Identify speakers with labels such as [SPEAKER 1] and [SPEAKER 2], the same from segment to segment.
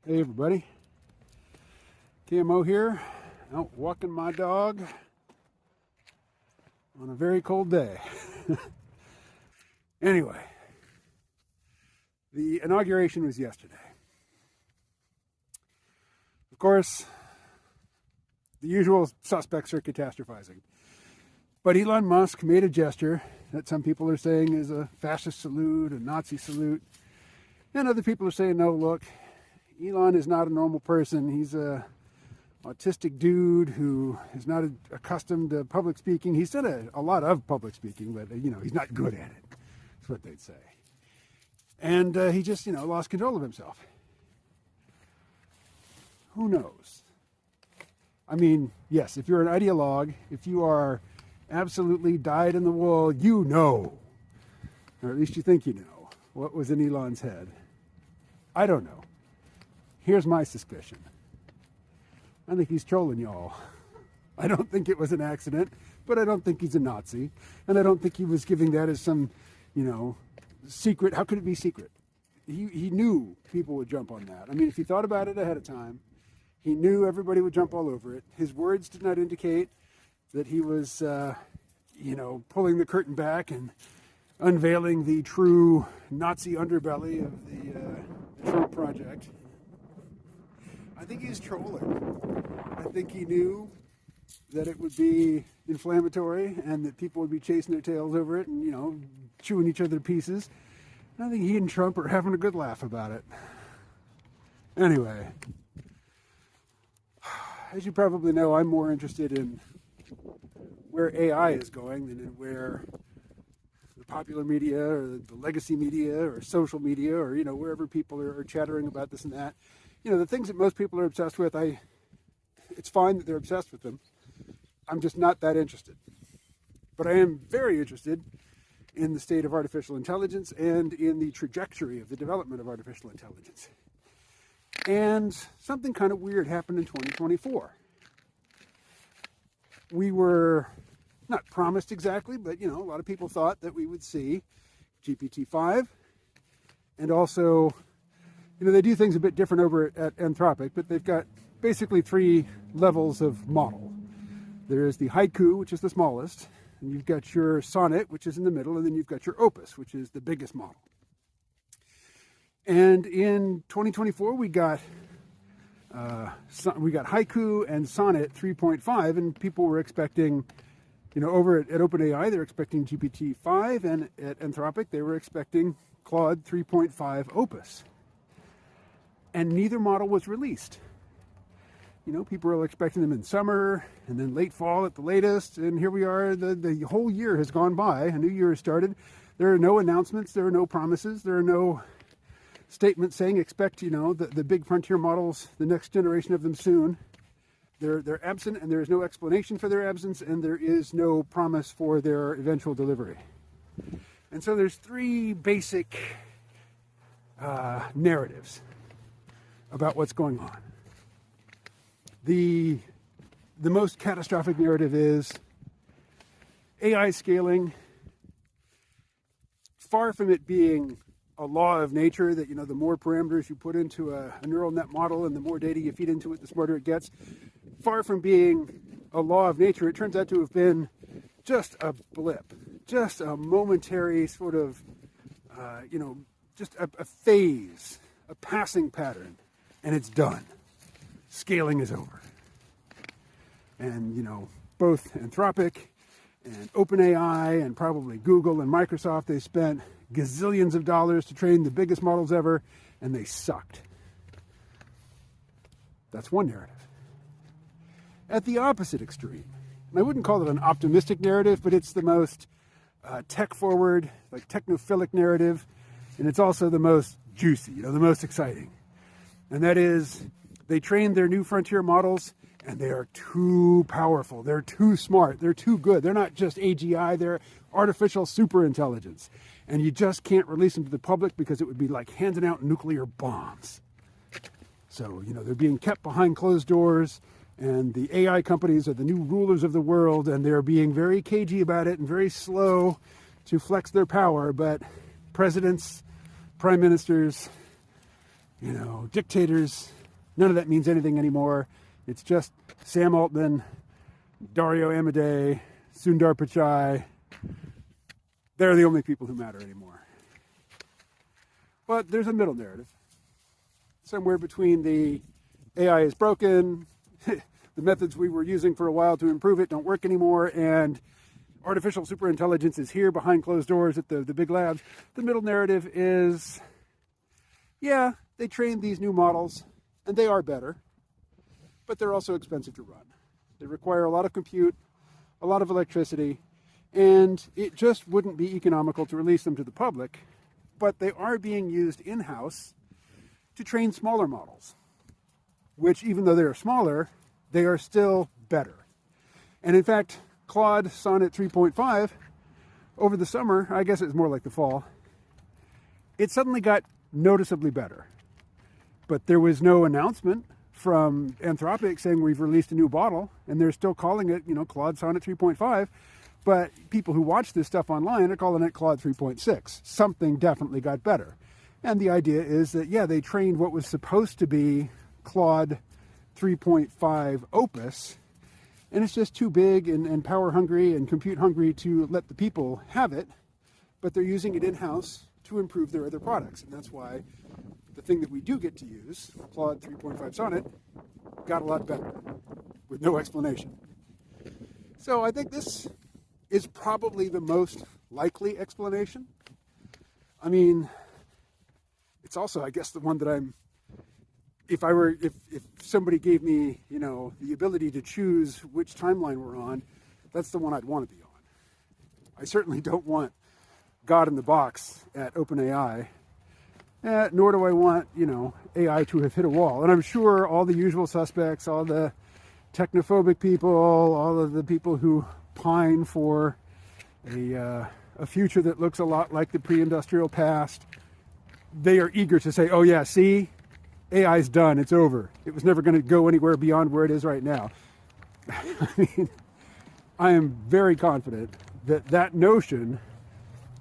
[SPEAKER 1] Hey everybody, TMO here, out walking my dog on a very cold day. Anyway, the inauguration was yesterday. Of course, the usual suspects are catastrophizing. But Elon Musk made a gesture that some people are saying is a fascist salute, a Nazi salute. And other people are saying, no, look, Elon is not a normal person. He's a autistic dude who is not accustomed to public speaking. He's done a lot of public speaking, but he's not good at it. That's what they'd say. And he just lost control of himself. Who knows? I mean, yes, if you're an ideologue, if you are absolutely dyed in the wool, or at least you think you know, what was in Elon's head. I don't know. Here's my suspicion. I think he's trolling y'all. I don't think it was an accident, but I don't think he's a Nazi. And I don't think he was giving that as some, secret. How could it be secret? He knew people would jump on that. I mean, if he thought about it ahead of time, he knew everybody would jump all over it. His words did not indicate that he was, pulling the curtain back and unveiling the true Nazi underbelly of the Trump project. I think he's trolling. I think he knew that it would be inflammatory and that people would be chasing their tails over it and, chewing each other to pieces. And I think he and Trump are having a good laugh about it. Anyway, as you probably know, I'm more interested in where AI is going than in where the popular media or the legacy media or social media or, wherever people are chattering about this and that. The things that most people are obsessed with, it's fine that they're obsessed with them. I'm just not that interested. But I am very interested in the state of artificial intelligence and in the trajectory of the development of artificial intelligence. And something kind of weird happened in 2024. We were not promised exactly, but, a lot of people thought that we would see GPT-5 and also they do things a bit different over at Anthropic, but they've got basically 3 levels of model. There is the Haiku, which is the smallest, and you've got your Sonnet, which is in the middle, and then you've got your Opus, which is the biggest model. And in 2024, we got Haiku and Sonnet 3.5, and people were expecting, over at OpenAI, they're expecting GPT-5, and at Anthropic, they were expecting Claude 3.5 Opus. And neither model was released. People were expecting them in summer and then late fall at the latest. And here we are, the whole year has gone by. A new year has started. There are no announcements. There are no promises. There are no statements saying expect, the big frontier models, the next generation of them soon. They're absent, and there is no explanation for their absence, and there is no promise for their eventual delivery. And so there's 3 basic narratives about what's going on. The most catastrophic narrative is AI scaling, far from it being a law of nature that, the more parameters you put into a neural net model and the more data you feed into it, the smarter it gets. Far from being a law of nature, it turns out to have been just a blip, just a momentary sort of, just a phase, a passing pattern. And it's done. Scaling is over. And, both Anthropic and OpenAI and probably Google and Microsoft, they spent gazillions of dollars to train the biggest models ever, and they sucked. That's one narrative. At the opposite extreme, and I wouldn't call it an optimistic narrative, but it's the most tech-forward, like technophilic narrative, and it's also the most juicy, the most exciting. And that is, they trained their new frontier models, and they are too powerful. They're too smart. They're too good. They're not just AGI. They're artificial superintelligence. And you just can't release them to the public because it would be like handing out nuclear bombs. So, they're being kept behind closed doors, and the AI companies are the new rulers of the world, and they're being very cagey about it and very slow to flex their power. But presidents, prime ministers, dictators. None of that means anything anymore. It's just Sam Altman, Dario Amodei, Sundar Pichai. They're the only people who matter anymore. But there's a middle narrative. Somewhere between the AI is broken, the methods we were using for a while to improve it don't work anymore, and artificial superintelligence is here behind closed doors at the big labs. The middle narrative is, yeah, they trained these new models, and they are better, but they're also expensive to run. They require a lot of compute, a lot of electricity, and it just wouldn't be economical to release them to the public, but they are being used in-house to train smaller models, which, even though they are smaller, they are still better. And in fact, Claude Sonnet 3.5, over the summer, I guess it's more like the fall, it suddenly got noticeably better. But there was no announcement from Anthropic saying we've released a new model, and they're still calling it, Claude Sonnet 3.5. But people who watch this stuff online are calling it Claude 3.6. Something definitely got better. And the idea is that, yeah, they trained what was supposed to be Claude 3.5 opus, and it's just too big and power hungry and compute hungry to let the people have it, but they're using it in-house to improve their other products. And that's why the thing that we do get to use, Claude 3.5 Sonnet, got a lot better with no explanation. So I think this is probably the most likely explanation. I mean, it's also, I guess, the one that if somebody gave me, the ability to choose which timeline we're on, that's the one I'd want to be on. I certainly don't want God in the box at OpenAI, nor do I want, AI to have hit a wall. And I'm sure all the usual suspects, all the technophobic people, all of the people who pine for a future that looks a lot like the pre-industrial past, they are eager to say, oh yeah, see, AI's done, it's over. It was never going to go anywhere beyond where it is right now. I mean, I am very confident that that notion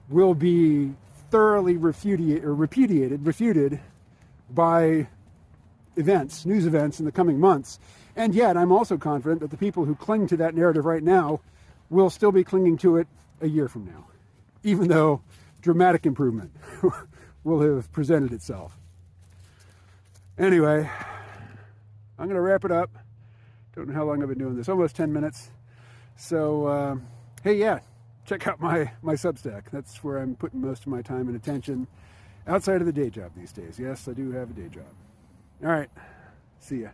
[SPEAKER 1] will be thoroughly refuted by events, news events in the coming months. And yet, I'm also confident that the people who cling to that narrative right now will still be clinging to it a year from now, even though dramatic improvement will have presented itself. Anyway, I'm going to wrap it up. Don't know how long I've been doing this, almost 10 minutes. So, hey, yeah, check out my Substack. That's where I'm putting most of my time and attention outside of the day job these days. Yes, I do have a day job. All right, see ya.